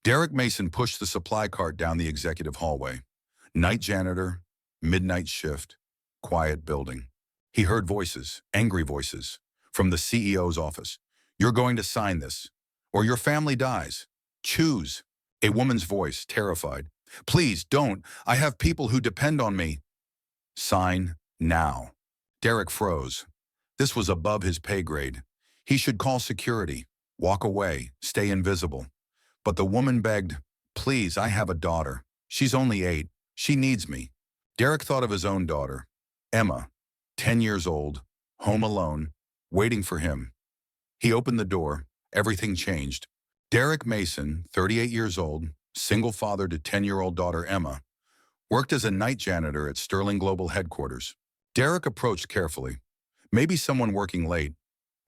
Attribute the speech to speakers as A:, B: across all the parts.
A: Derek Mason pushed the supply cart down the executive hallway. Night janitor, midnight shift, quiet building. He heard voices, angry voices, from the CEO's office. You're going to sign this, or your family dies. Choose. A woman's voice, terrified. Please, don't. I have people who depend on me. Sign now. Derek froze. This was above his pay grade. He should call security, walk away, stay invisible. But the woman begged, please, I have a daughter. She's only 8. She needs me. Derek thought of his own daughter, Emma, 10 years old, home alone, waiting for him. He opened the door. Everything changed. Derek Mason, 38 years old, single father to 10-year-old daughter Emma, worked as a night janitor at Sterling Global headquarters. Derek approached carefully. Maybe someone working late.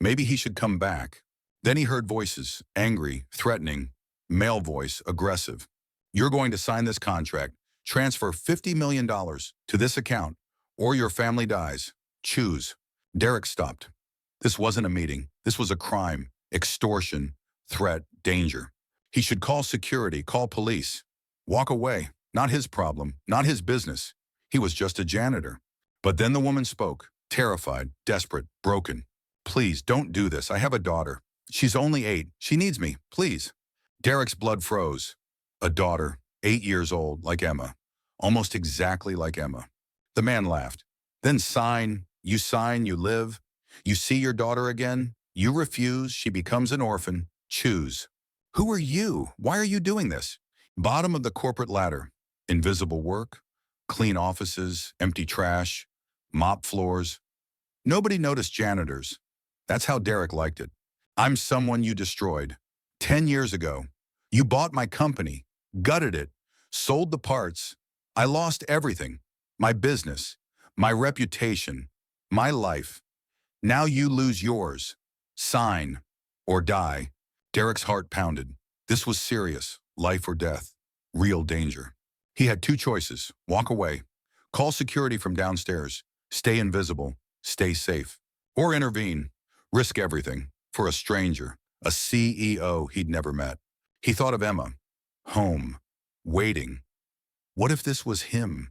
A: Maybe he should come back. Then he heard voices, angry, threatening, male voice, aggressive. You're going to sign this contract, transfer $50 million to this account, or your family dies. Choose. Derek stopped. This wasn't a meeting. This was a crime, extortion, threat, danger. He should call security, call police. Walk away. Not his problem, not his business. He was just a janitor. But then the woman spoke, terrified, desperate, broken. Please, don't do this. I have a daughter. She's only 8. She needs me. Please. Derek's blood froze. A daughter, 8 years old, like Emma. Almost exactly like Emma. The man laughed. Then sign, you live. You see your daughter again. You refuse, she becomes an orphan. Choose. Who are you? Why are you doing this? Bottom of the corporate ladder. Invisible work, clean offices, empty trash, mop floors. Nobody noticed janitors. That's how Derek liked it. I'm someone you destroyed. 10 years ago, you bought my company, gutted it, sold the parts. I lost everything. My business, my reputation, my life. Now you lose yours. Sign or die. Derek's heart pounded. This was serious, life or death, real danger. He had 2 choices: walk away, call security from downstairs, stay invisible, stay safe, or intervene, risk everything for a stranger, a CEO he'd never met. He thought of Emma, home, waiting. What if this was him?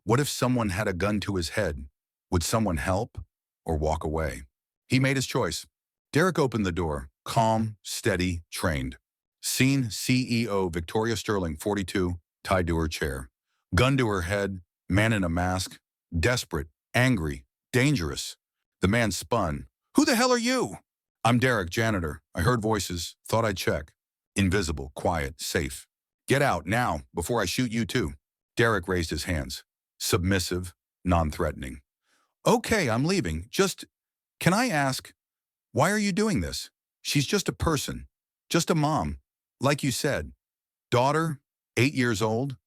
A: What if someone had a gun to his head? Would someone help or walk away? He made his choice. Derek opened the door, calm, steady, trained. Scene CEO Victoria Sterling, 42, tied to her chair. Gun to her head, man in a mask, desperate, angry, dangerous. The man spun. Who the hell are you? I'm Derek, janitor. I heard voices, thought I'd check. Invisible, quiet, safe. Get out now, before I shoot you too. Derek raised his hands. Submissive, non-threatening. Okay, I'm leaving. Can I ask, why are you doing this? She's just a person, just a mom. Like you said, daughter, 8 years old.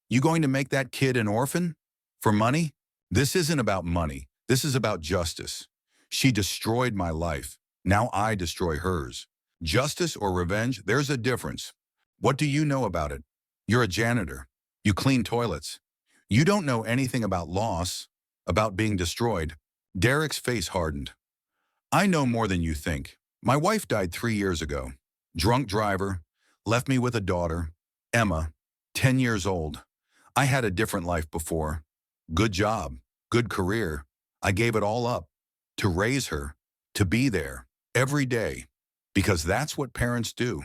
A: You going to make that kid an orphan? For money? This isn't about money. This is about justice. She destroyed my life. Now I destroy hers. Justice or revenge, there's a difference. What do you know about it? You're a janitor. You clean toilets. You don't know anything about loss, about being destroyed. Derek's face hardened. I know more than you think. My wife died 3 years ago. Drunk driver, left me with a daughter, Emma, 10 years old. I had a different life before. Good job, good career. I gave it all up to raise her, to be there every day, because that's what parents do.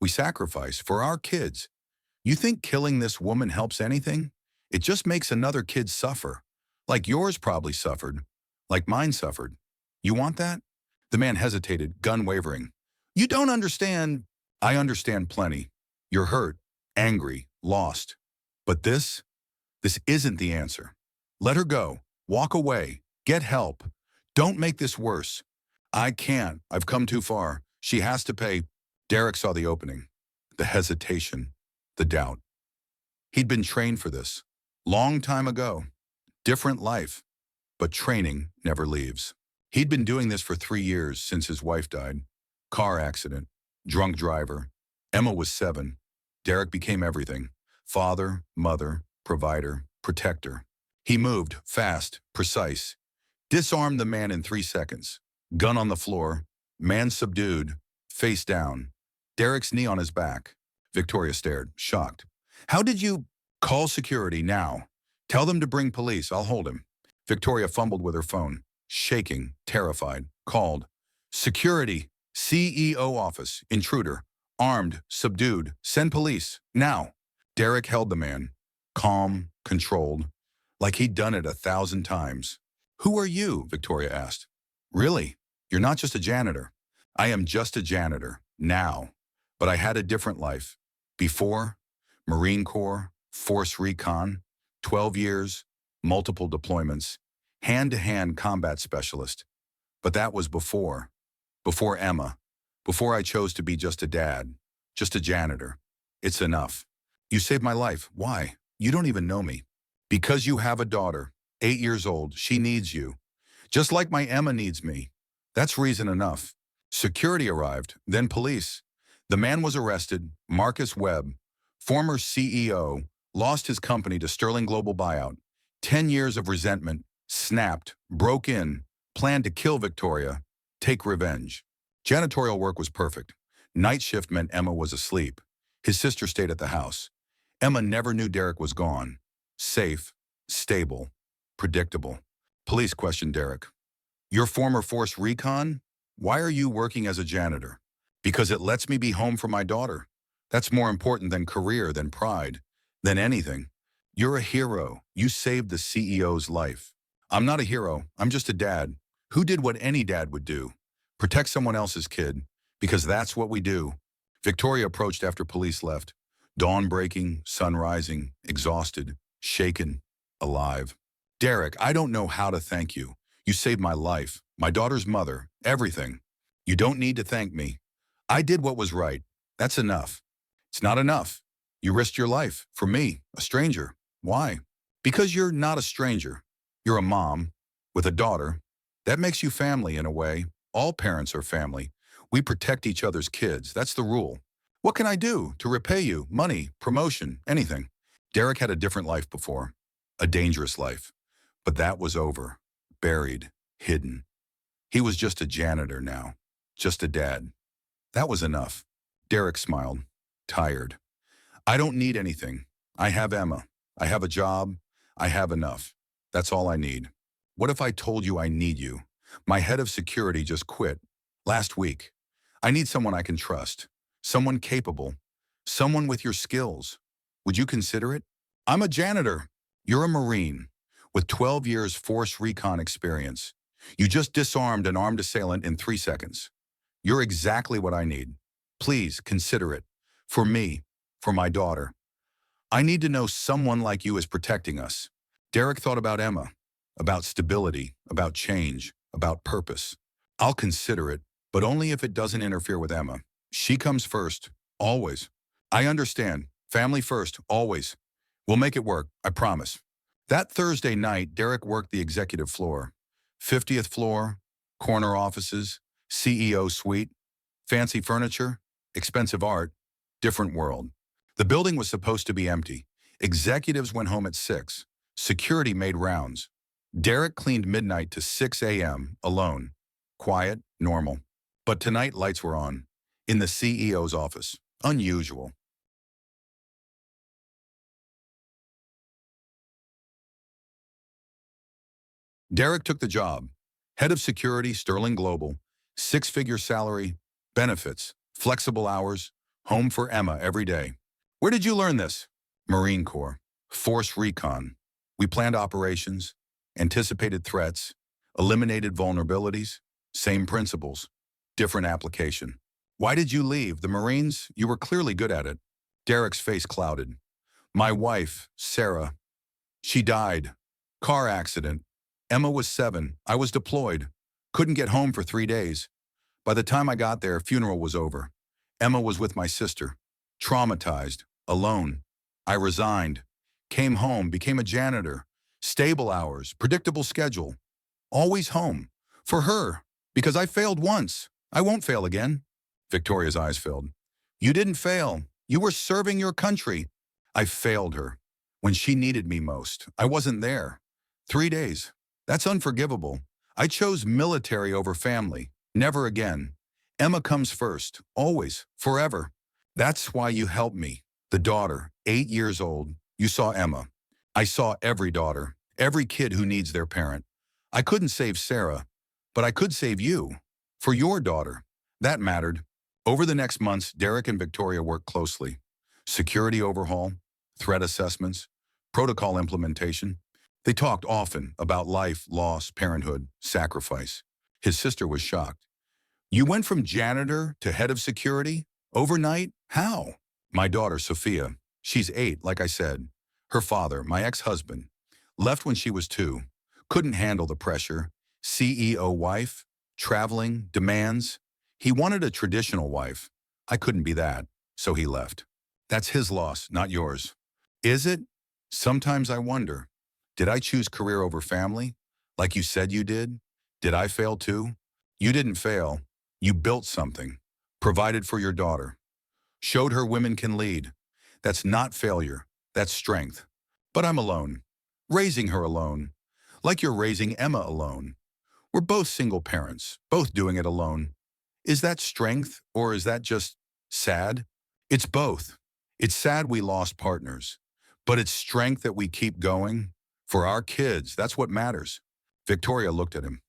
A: We sacrifice for our kids. You think killing this woman helps anything? It just makes another kid suffer, like yours probably suffered, like mine suffered. You want that? The man hesitated, gun wavering. You don't understand. I understand plenty. You're hurt, angry, lost. But this isn't the answer. Let her go. Walk away. Get help. Don't make this worse. I can't. I've come too far. She has to pay. Derek saw the opening, the hesitation, the doubt. He'd been trained for this. Long time ago. Different life. But training never leaves. He'd been doing this for 3 years since his wife died. Car accident. Drunk driver. Emma was 7. Derek became everything. Father, mother, provider, protector. He moved, fast, precise. Disarmed the man in 3 seconds. Gun on the floor. Man subdued. Face down. Derek's knee on his back. Victoria stared, shocked. How did you call security now? Tell them to bring police. I'll hold him. Victoria fumbled with her phone, shaking, terrified, called. Security, CEO office, intruder, armed, subdued, send police, now. Derek held the man, calm, controlled, like he'd done it 1,000 times. Who are you? Victoria asked. Really? You're not just a janitor. I am just a janitor, now. But I had a different life. Before, Marine Corps, Force Recon, 12 years, multiple deployments, hand-to-hand combat specialist. But that was before Emma, before I chose to be just a dad, just a janitor. It's enough. You saved my life. Why? You don't even know me. Because you have a daughter, 8 years old. She needs you. Just like my Emma needs me. That's reason enough. Security arrived, then police. The man was arrested, Marcus Webb, former CEO, lost his company to Sterling Global buyout. 10 years of resentment, snapped, broke in, planned to kill Victoria, take revenge. Janitorial work was perfect. Night shift meant Emma was asleep. His sister stayed at the house. Emma never knew Derek was gone. Safe, stable, predictable. Police questioned Derek. Your former Force Recon? Why are you working as a janitor? Because it lets me be home for my daughter. That's more important than career, than pride, than anything. You're a hero. You saved the CEO's life. I'm not a hero. I'm just a dad who did what any dad would do. Protect someone else's kid, because that's what we do. Victoria approached after police left. Dawn breaking, sun rising, exhausted, shaken, alive. Derek, I don't know how to thank you. You saved my life, my daughter's mother, everything. You don't need to thank me. I did what was right. That's enough. It's not enough. You risked your life for me, a stranger. Why? Because you're not a stranger. You're a mom with a daughter. That makes you family in a way. All parents are family. We protect each other's kids. That's the rule. What can I do to repay you? Money, promotion, anything. Derek had a different life before, a dangerous life. But that was over, buried, hidden. He was just a janitor now, just a dad. That was enough. Derek smiled, tired. I don't need anything. I have Emma. I have a job. I have enough. That's all I need. What if I told you I need you? My head of security just quit last week. I need someone I can trust, someone capable, someone with your skills. Would you consider it? I'm a janitor. You're a Marine with 12 years Force Recon experience. You just disarmed an armed assailant in 3 seconds. You're exactly what I need. Please consider it. For me, for my daughter. I need to know someone like you is protecting us. Derek thought about Emma, about stability, about change, about purpose. I'll consider it, but only if it doesn't interfere with Emma. She comes first, always. I understand. Family first, always. We'll make it work, I promise. That Thursday night, Derek worked the executive floor. 50th floor, corner offices, CEO suite, fancy furniture, expensive art, different world. The building was supposed to be empty. Executives went home at 6. Security made rounds. Derek cleaned midnight to 6 a.m. alone. Quiet, normal. But tonight lights were on. In the CEO's office. Unusual. Derek took the job. Head of security, Sterling Global. 6-figure salary, benefits, flexible hours, home for Emma every day. Where did you learn this? Marine Corps. Force Recon. We planned operations, anticipated threats, eliminated vulnerabilities, same principles, different application. Why did you leave? The Marines? You were clearly good at it. Derek's face clouded. My wife, Sarah, she died. Car accident. Emma was 7. I was deployed. Couldn't get home for 3 days. By the time I got there, funeral was over. Emma was with my sister. Traumatized. Alone. I resigned. Came home, became a janitor. Stable hours, predictable schedule. Always home. For her. Because I failed once. I won't fail again. Victoria's eyes filled. You didn't fail. You were serving your country. I failed her. When she needed me most. I wasn't there. 3 days. That's unforgivable. I chose military over family. Never again. Emma comes first. Always. Forever. That's why you helped me. The daughter, 8 years old. You saw Emma. I saw every daughter, every kid who needs their parent. I couldn't save Sarah, but I could save you. For your daughter. That mattered. Over the next months, Derek and Victoria worked closely. Security overhaul, threat assessments, protocol implementation. They talked often about life, loss, parenthood, sacrifice. His sister was shocked. You went from janitor to head of security? Overnight? How? My daughter, Sophia. She's 8, like I said. Her father, my ex-husband, left when she was 2. Couldn't handle the pressure. CEO wife, traveling, demands. He wanted a traditional wife. I couldn't be that, so he left. That's his loss, not yours. Is it? Sometimes I wonder. Did I choose career over family? Like you said you did? Did I fail too? You didn't fail. You built something. Provided for your daughter. Showed her women can lead. That's not failure. That's strength. But I'm alone. Raising her alone. Like you're raising Emma alone. We're both single parents, both doing it alone. Is that strength or is that just sad? It's both. It's sad we lost partners, but it's strength that we keep going. For our kids, that's what matters. Victoria looked at him.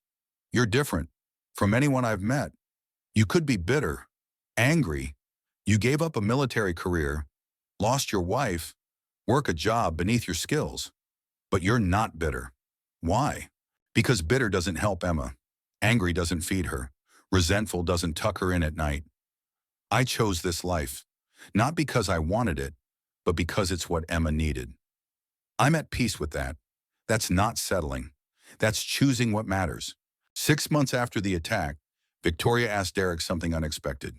A: You're different from anyone I've met. You could be bitter, angry. You gave up a military career, lost your wife, work a job beneath your skills. But you're not bitter. Why? Because bitter doesn't help Emma. Angry doesn't feed her. Resentful doesn't tuck her in at night. I chose this life, not because I wanted it, but because it's what Emma needed. I'm at peace with that. That's not settling. That's choosing what matters. 6 months after the attack, Victoria asked Derek something unexpected.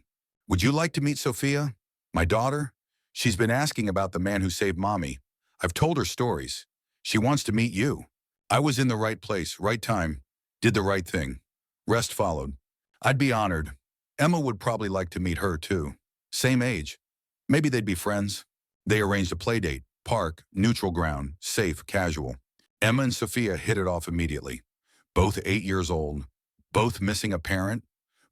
A: Would you like to meet Sophia? My daughter? She's been asking about the man who saved Mommy. I've told her stories. She wants to meet you. I was in the right place, right time, did the right thing. Rest followed. I'd be honored. Emma would probably like to meet her too. Same age. Maybe they'd be friends. They arranged a play date, park, neutral ground, safe, casual. Emma and Sophia hit it off immediately. Both 8 years old, both missing a parent,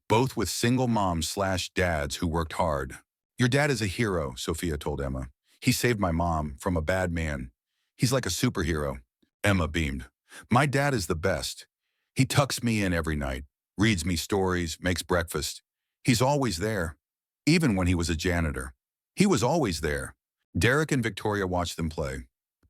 A: both with single moms/dads who worked hard. Your dad is a hero, Sophia told Emma. He saved my mom from a bad man. He's like a superhero. Emma beamed. My dad is the best. He tucks me in every night, reads me stories, makes breakfast. He's always there. Even when he was a janitor. He was always there. Derek and Victoria watched them play.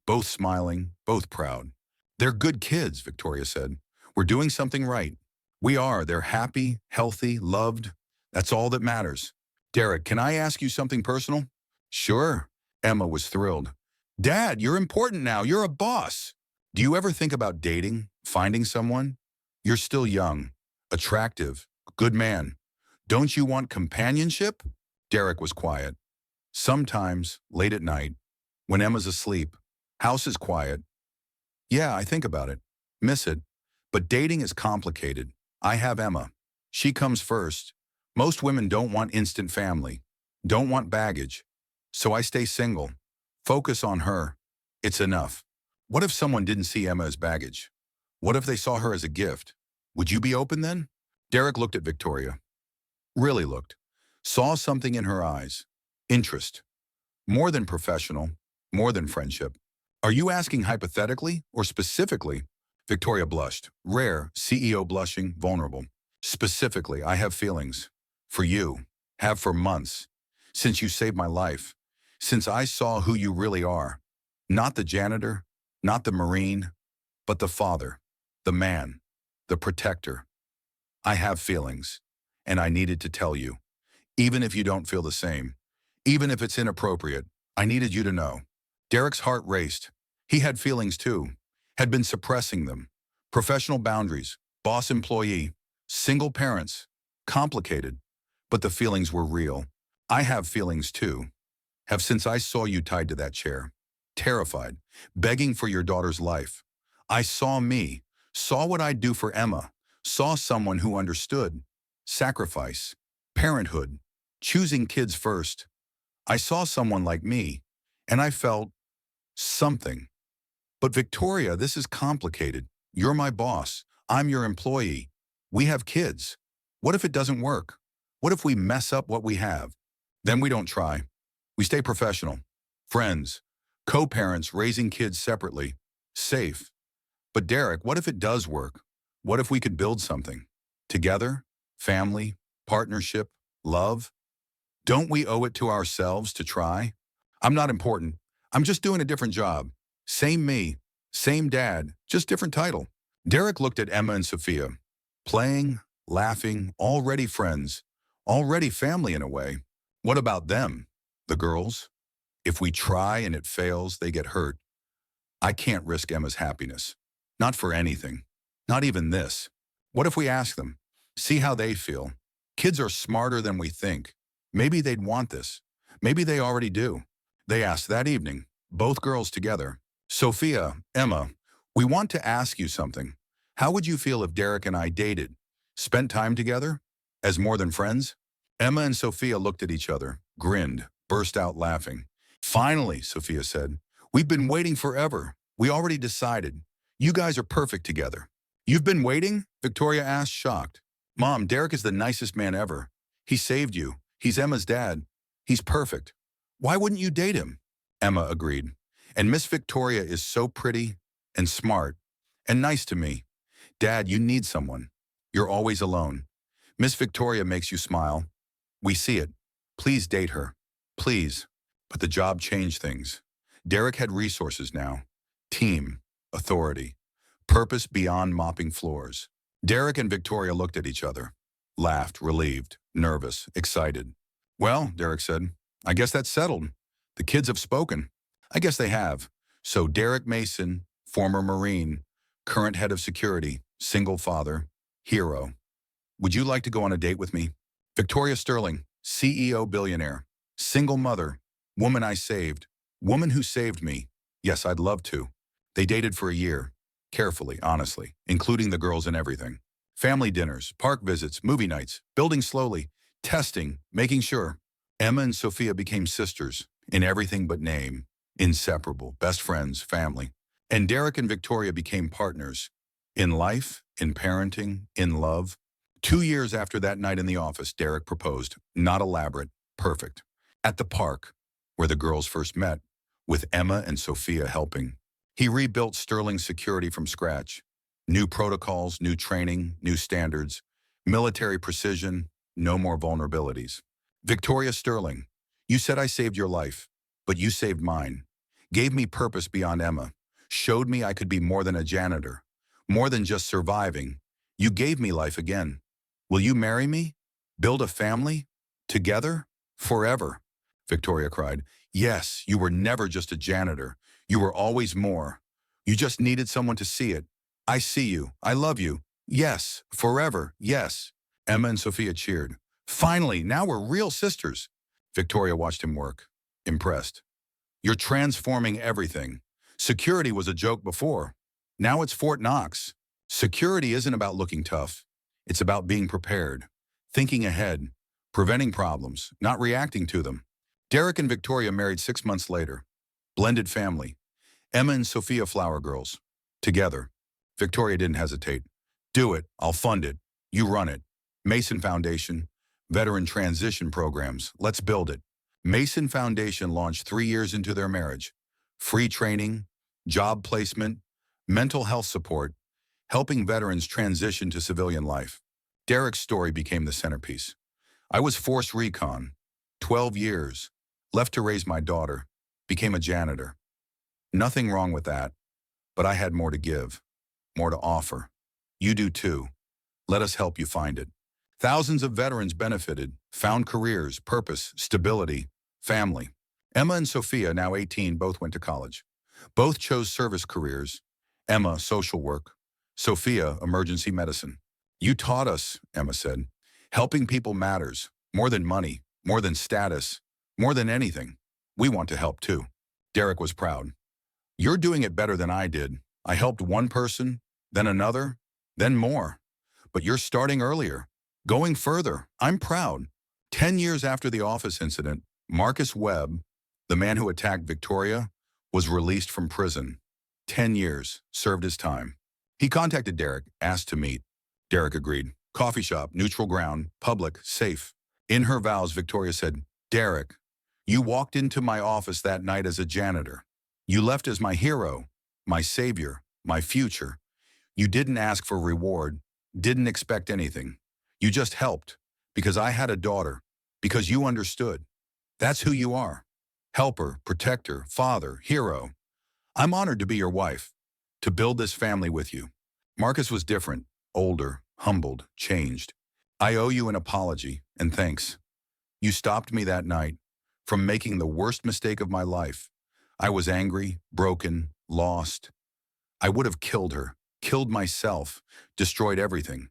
A: Both smiling, both proud. They're good kids, Victoria said. We're doing something right. We are. They're happy, healthy, loved. That's all that matters. Derek, can I ask you something personal? Sure. Emma was thrilled. Dad, you're important now. You're a boss. Do you ever think about dating, finding someone? You're still young, attractive, good man. Don't you want companionship? Derek was quiet. Sometimes, late at night, when Emma's asleep, house is quiet. Yeah, I think about it. Miss it. But dating is complicated. I have Emma. She comes first. Most women don't want instant family, don't want baggage. So I stay single. Focus on her. It's enough. What if someone didn't see Emma as baggage? What if they saw her as a gift? Would you be open then? Derek looked at Victoria. Really looked. Saw something in her eyes. Interest. More than professional. More than friendship. Are you asking hypothetically or specifically? Victoria blushed. Rare, CEO blushing, vulnerable. Specifically, I have feelings. For you. Have for months. Since you saved my life. Since I saw who you really are. Not the janitor, not the Marine, but the father, the man, the protector. I have feelings, and I needed to tell you. Even if you don't feel the same. Even if it's inappropriate, I needed you to know. Derek's heart raced. He had feelings too. Had been suppressing them. Professional boundaries, boss employee, single parents. Complicated. But the feelings were real. I have feelings too. Have since I saw you tied to that chair. Terrified. Begging for your daughter's life. I saw me. Saw what I'd do for Emma. Saw someone who understood. Sacrifice. Parenthood. Choosing kids first. I saw someone like me. And I felt something. But Victoria, this is complicated. You're my boss. I'm your employee. We have kids. What if it doesn't work? What if we mess up what we have? Then we don't try. We stay professional. Friends. Co-parents raising kids separately. Safe. But Derek, what if it does work? What if we could build something? Together? Family? Partnership? Love? Don't we owe it to ourselves to try? I'm not important. I'm just doing a different job. Same me. Same dad. Just different title. Derek looked at Emma and Sophia. Playing, laughing, already friends. Already family in a way. What about them? The girls? If we try and it fails, they get hurt. I can't risk Emma's happiness. Not for anything. Not even this. What if we ask them? See how they feel. Kids are smarter than we think. Maybe they'd want this. Maybe they already do. They asked that evening, both girls together. Sophia, Emma, we want to ask you something. How would you feel if Derek and I dated? Spent time together? As more than friends? Emma and Sophia looked at each other, grinned, burst out laughing. Finally, Sophia said, we've been waiting forever. We already decided. You guys are perfect together. You've been waiting? Victoria asked, shocked. Mom, Derek is the nicest man ever. He saved you. He's Emma's dad. He's perfect. Why wouldn't you date him? Emma agreed. And Miss Victoria is so pretty and smart and nice to me. Dad, you need someone. You're always alone. Miss Victoria makes you smile. We see it. Please date her. Please. But the job changed things. Derek had resources now. Team. Authority. Purpose beyond mopping floors. Derek and Victoria looked at each other. Laughed, relieved, nervous, excited. Well, Derek said, I guess that's settled. The kids have spoken. I guess they have. So Derek Mason, former Marine, current head of security, single father, hero. Would you like to go on a date with me? Victoria Sterling, CEO Billionaire, single mother, woman I saved, woman who saved me. Yes, I'd love to. They dated for a year, carefully, honestly, including the girls and everything. Family dinners, park visits, movie nights, building slowly, testing, making sure. Emma and Sophia became sisters in everything but name, inseparable, best friends, family. And Derek and Victoria became partners in life, in parenting, in love. 2 years after that night in the office, Derek proposed, not elaborate, perfect, at the park where the girls first met, with Emma and Sophia helping. He rebuilt Sterling's security from scratch. New protocols, new training, new standards, military precision, no more vulnerabilities. Victoria Sterling, you said I saved your life, but you saved mine. Gave me purpose beyond Emma. Showed me I could be more than a janitor, more than just surviving. You gave me life again. Will you marry me? Build a family? Together? Forever? Victoria cried. Yes, you were never just a janitor. You were always more. You just needed someone to see it. I see you. I love you. Yes, forever, yes. Emma and Sophia cheered. Finally, now we're real sisters. Victoria watched him work, impressed. You're transforming everything. Security was a joke before. Now it's Fort Knox. Security isn't about looking tough. It's about being prepared, thinking ahead, preventing problems, not reacting to them. Derek and Victoria married 6 months later. Blended family. Emma and Sophia Flower Girls. Together. Victoria didn't hesitate. Do it. I'll fund it. You run it. Mason Foundation. Veteran transition programs. Let's build it. Mason Foundation launched 3 years into their marriage. Free training, job placement, mental health support, helping veterans transition to civilian life. Derek's story became the centerpiece. I was forced recon, 12 years, left to raise my daughter, became a janitor. Nothing wrong with that, but I had more to give, more to offer. You do too. Let us help you find it. Thousands of veterans benefited, found careers, purpose, stability, family. Emma and Sophia, now 18, both went to college. Both chose service careers. Emma, social work. Sophia, emergency medicine. You taught us, Emma said. Helping people matters, more than money, more than status, more than anything. We want to help too. Derek was proud. You're doing it better than I did. I helped one person, then another, then more. But you're starting earlier, going further. I'm proud. 10 years after the office incident, Marcus Webb, the man who attacked Victoria, was released from prison. 10 years, served his time. He contacted Derek, asked to meet. Derek agreed. Coffee shop, neutral ground, public, safe. In her vows, Victoria said, Derek, you walked into my office that night as a janitor. You left as my hero, my savior, my future. You didn't ask for reward, didn't expect anything. You just helped, because I had a daughter, because you understood. That's who you are. Helper, protector, father, hero. I'm honored to be your wife, to build this family with you. Marcus was different, older, humbled, changed. I owe you an apology, and thanks. You stopped me that night from making the worst mistake of my life. I was angry, broken, lost. I would have killed her, killed myself, destroyed everything.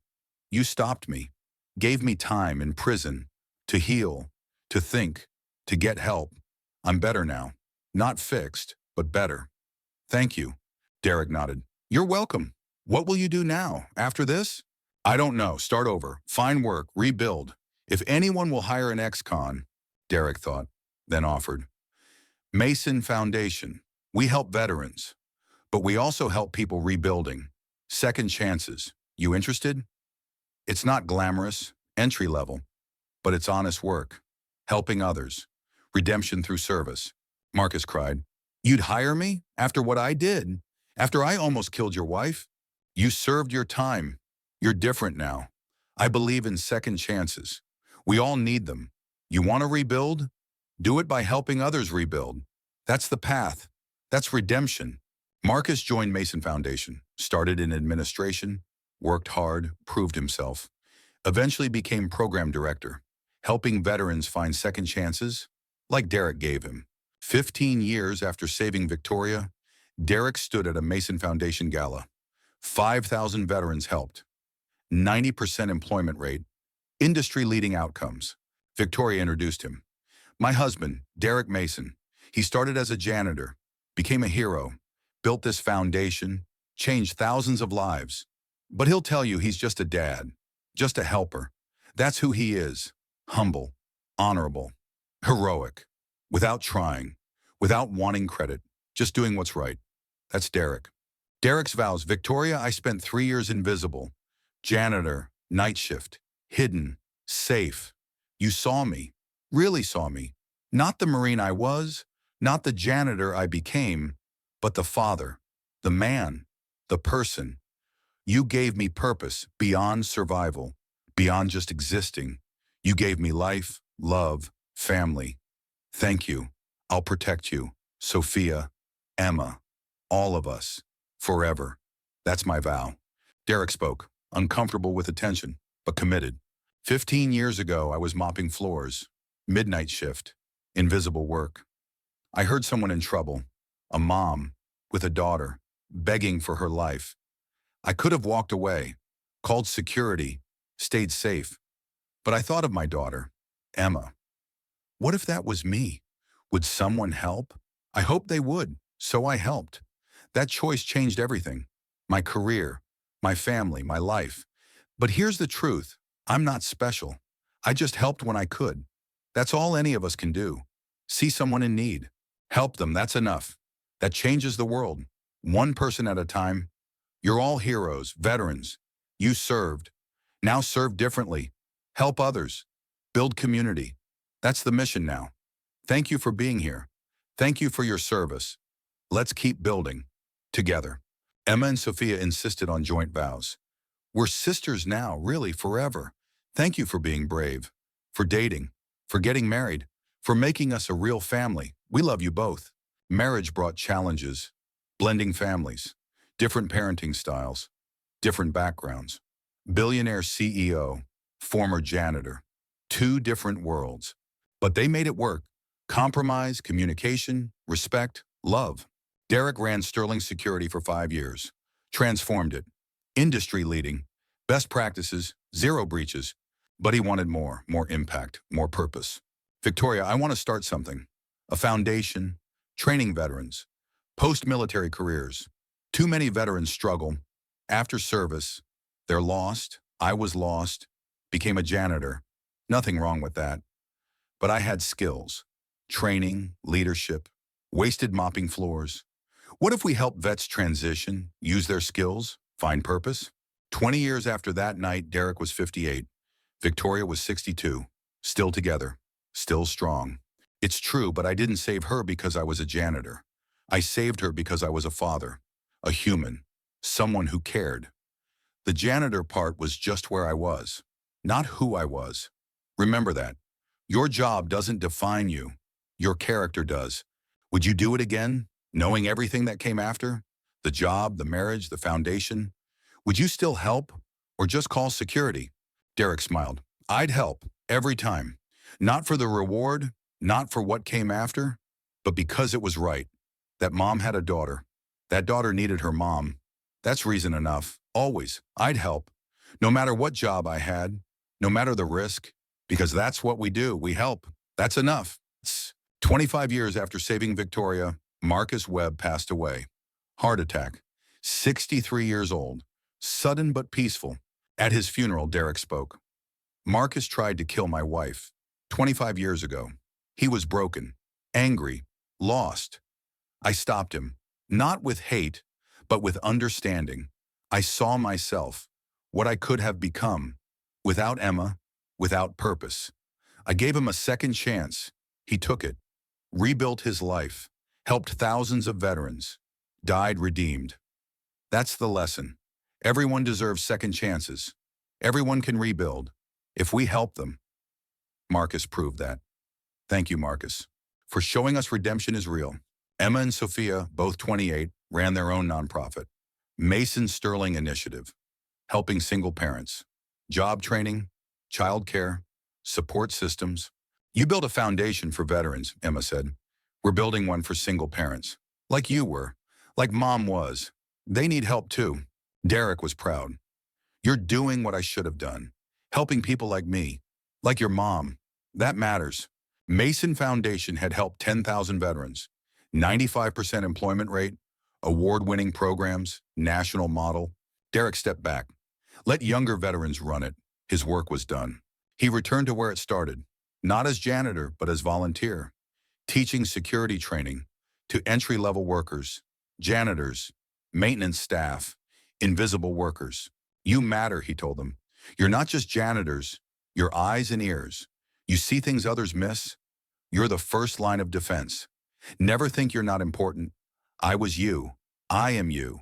A: You stopped me, gave me time in prison to heal, to think, to get help. I'm better now. Not fixed, but better. Thank you. Derek nodded. You're welcome. What will you do now, after this? I don't know. Start over. Find work. Rebuild. If anyone will hire an ex-con, Derek thought, then offered. Mason Foundation. We help veterans, but we also help people rebuilding. Second chances. You interested? It's not glamorous, entry level, but it's honest work. Helping others. Redemption through service. Marcus cried. You'd hire me after what I did? After I almost killed your wife? You served your time. You're different now. I believe in second chances. We all need them. You want to rebuild? Do it by helping others rebuild. That's the path. That's redemption. Marcus joined Mason Foundation, started in administration, worked hard, proved himself, eventually became program director, helping veterans find second chances, like Derek gave him. 15 years after saving Victoria, Derek stood at a Mason Foundation gala. 5,000 veterans helped. 90% employment rate. Industry-leading outcomes. Victoria introduced him. My husband, Derek Mason. He started as a janitor, became a hero, built this foundation, changed thousands of lives. But he'll tell you he's just a dad, just a helper. That's who he is. Humble, honorable, heroic, without trying, without wanting credit, just doing what's right. That's Derek. Derek's vows, Victoria, I spent 3 years invisible. Janitor, night shift, hidden, safe. You saw me, really saw me. Not the Marine I was, not the janitor I became, but the father, the man, the person. You gave me purpose beyond survival, beyond just existing. You gave me life, love, family. Thank you. I'll protect you. Sophia, Emma, all of us, forever. That's my vow. Derek spoke, uncomfortable with attention, but committed. 15 years ago, I was mopping floors, midnight shift, invisible work. I heard someone in trouble, a mom with a daughter, begging for her life. I could have walked away, called security, stayed safe. But I thought of my daughter, Emma. What if that was me? Would someone help? I hoped they would, so I helped. That choice changed everything. My career, my family, my life. But here's the truth. I'm not special. I just helped when I could. That's all any of us can do. See someone in need. Help them, that's enough. That changes the world. One person at a time. You're all heroes, veterans. You served. Now serve differently. Help others. Build community. That's the mission now. Thank you for being here. Thank you for your service. Let's keep building. Together. Emma and Sophia insisted on joint vows. We're sisters now, really, forever. Thank you for being brave, for dating, for getting married, for making us a real family. We love you both. Marriage brought challenges, blending families, different parenting styles, different backgrounds. Billionaire CEO, former janitor, 2 different worlds. But they made it work. Compromise, communication, respect, love. Derek ran Sterling Security for 5 years, transformed it. Industry leading, best practices, 0 breaches. But he wanted more impact, more purpose. Victoria, I want to start something. A foundation, training veterans, post-military careers. Too many veterans struggle. After service, they're lost. I was lost, became a janitor. Nothing wrong with that. But I had skills, training, leadership, wasted mopping floors. What if we help vets transition, use their skills, find purpose? 20 years after that night, Derek was 58. Victoria was 62, still together. still strong. It's true, but I didn't save her because I was a janitor. I saved her because I was a father, a human, someone who cared. The janitor part was just where I was, not who I was. Remember that. Your job doesn't define you. Your character does. Would you do it again, knowing everything that came after? The job, the marriage, the foundation? Would you still help or just call security? Derek smiled. I'd help every time. Not for the reward, not for what came after, but because it was right. That mom had a daughter. That daughter needed her mom. That's reason enough. Always. I'd help. No matter what job I had, no matter the risk, because that's what we do. We help. That's enough. 25 years after saving Victoria, Marcus Webb passed away. Heart attack. 63 years old. Sudden but peaceful. At his funeral, Derek spoke. Marcus tried to kill my wife 25 years ago. He was broken, angry, lost. I stopped him, not with hate, but with understanding. I saw myself, what I could have become, without Emma, without purpose. I gave him a second chance. He took it, rebuilt his life, helped thousands of veterans, died redeemed. That's the lesson. Everyone deserves second chances. Everyone can rebuild, if we help them. Marcus proved that. Thank you, Marcus, for showing us redemption is real. Emma and Sophia, both 28, ran their own nonprofit, Mason Sterling Initiative, helping single parents, job training, child care, support systems. You built a foundation for veterans, Emma said. We're building one for single parents, like you were, like Mom was. They need help too. Derek was proud. You're doing what I should have done, helping people like me, like your mom. That matters. Mason Foundation had helped 10,000 veterans, 95% employment rate, award-winning programs, national model. Derek stepped back. Let younger veterans run it. His work was done. He returned to where it started, not as janitor, but as volunteer, teaching security training to entry-level workers, janitors, maintenance staff, invisible workers. You matter, he told them. You're not just janitors, you're eyes and ears. You see things others miss. You're the first line of defense. Never think you're not important. I was you. I am you.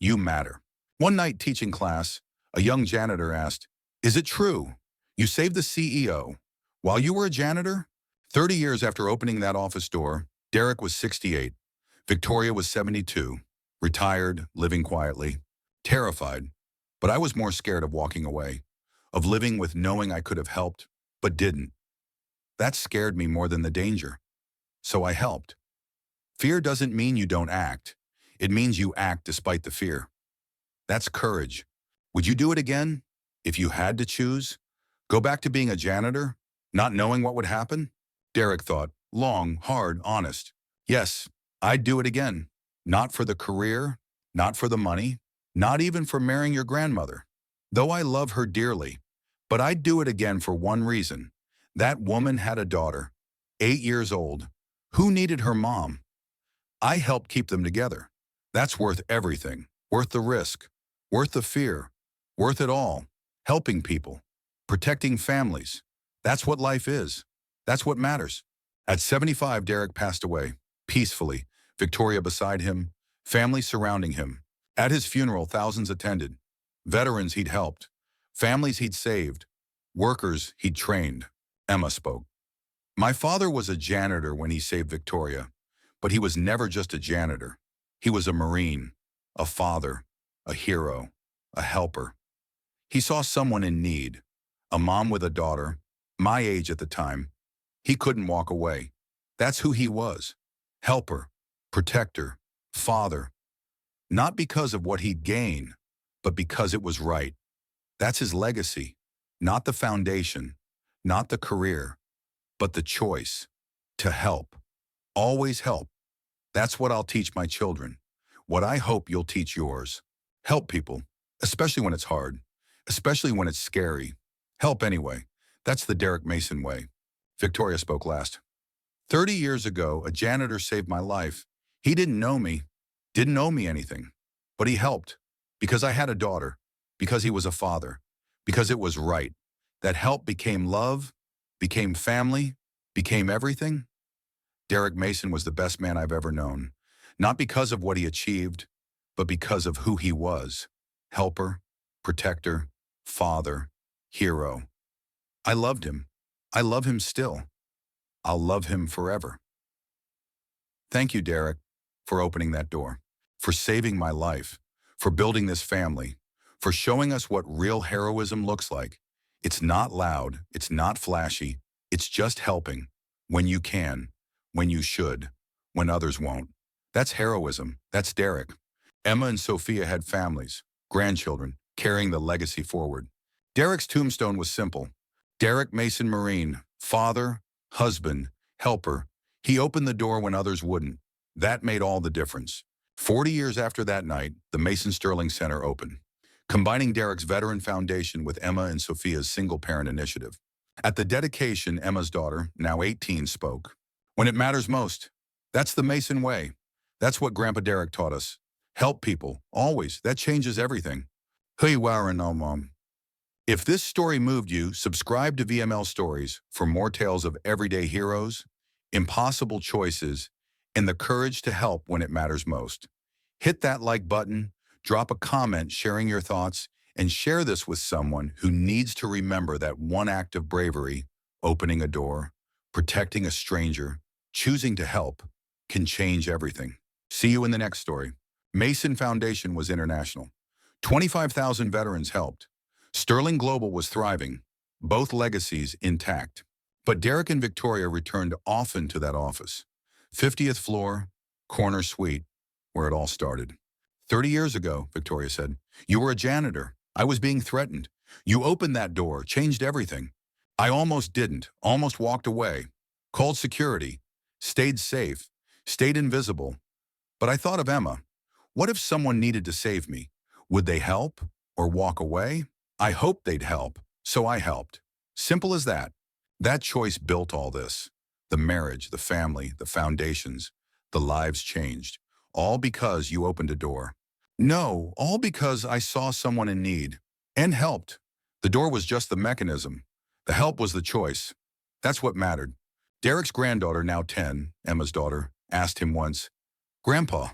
A: You matter. One night teaching class, a young janitor asked, "Is it true you saved the CEO while you were a janitor?" 30 years after opening that office door, Derek was 68. Victoria was 72, retired, living quietly, terrified. But I was more scared of walking away, of living with knowing I could have helped, but didn't. That scared me more than the danger. So I helped. Fear doesn't mean you don't act. It means you act despite the fear. That's courage. Would you do it again? If you had to choose? Go back to being a janitor, not knowing what would happen? Derek thought, long, hard, honest. Yes, I'd do it again. Not for the career, not for the money, not even for marrying your grandmother. Though I love her dearly, but I'd do it again for one reason. That woman had a daughter, 8 years old, who needed her mom. I helped keep them together. That's worth everything, worth the risk, worth the fear, worth it all. Helping people, protecting families. That's what life is. That's what matters. At 75, Derek passed away, peacefully, Victoria beside him, family surrounding him. At his funeral, thousands attended. Veterans he'd helped, families he'd saved, workers he'd trained. Emma spoke. My father was a janitor when he saved Victoria, but he was never just a janitor. He was a Marine, a father, a hero, a helper. He saw someone in need, a mom with a daughter, my age at the time. He couldn't walk away. That's who he was. Helper, protector, father. Not because of what he'd gain, but because it was right. That's his legacy, not the foundation, not the career, but the choice to help. Always help. That's what I'll teach my children. What I hope you'll teach yours. Help people, especially when it's hard, especially when it's scary. Help anyway. That's the Derek Mason way. Victoria spoke last. 30 years ago, a janitor saved my life. He didn't know me, didn't owe me anything, but he helped because I had a daughter, because he was a father, because it was right. That help became love, became family, became everything? Derek Mason was the best man I've ever known, not because of what he achieved, but because of who he was. Helper, protector, father, hero. I loved him. I love him still. I'll love him forever. Thank you, Derek, for opening that door, for saving my life, for building this family, for showing us what real heroism looks like. It's not loud, it's not flashy, it's just helping when you can, when you should, when others won't. That's heroism. That's Derek. Emma and Sophia had families, grandchildren, carrying the legacy forward. Derek's tombstone was simple. Derek Mason Marine, father, husband, helper. He opened the door when others wouldn't. That made all the difference. 40 years after that night, the Mason Sterling Center opened, combining Derek's veteran foundation with Emma and Sophia's single-parent initiative. At the dedication, Emma's daughter, now 18, spoke. When it matters most. That's the Mason way. That's what Grandpa Derek taught us. Help people, always. That changes everything. Hey, wow, no, Mom. If this story moved you, subscribe to VML Stories for more tales of everyday heroes, impossible choices, and the courage to help when it matters most. Hit that like button, drop a comment sharing your thoughts, and share this with someone who needs to remember that one act of bravery, opening a door, protecting a stranger, choosing to help, can change everything. See you in the next story. Mason Foundation was international. 25,000 veterans helped. Sterling Global was thriving, both legacies intact. But Derek and Victoria returned often to that office. 50th floor, corner suite, where it all started. 30 years ago, Victoria said, you were a janitor. I was being threatened. You opened that door, changed everything. I almost didn't, almost walked away, called security, stayed safe, stayed invisible. But I thought of Emma. What if someone needed to save me? Would they help or walk away? I hoped they'd help, so I helped. Simple as that. That choice built all this. The marriage, the family, the foundations, the lives changed. All because you opened a door. No, all because I saw someone in need and helped. The door was just the mechanism. The help was the choice. That's what mattered. Derek's granddaughter, now 10, Emma's daughter, asked him once, Grandpa,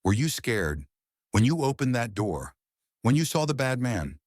A: were you scared when you opened that door? When you saw the bad man?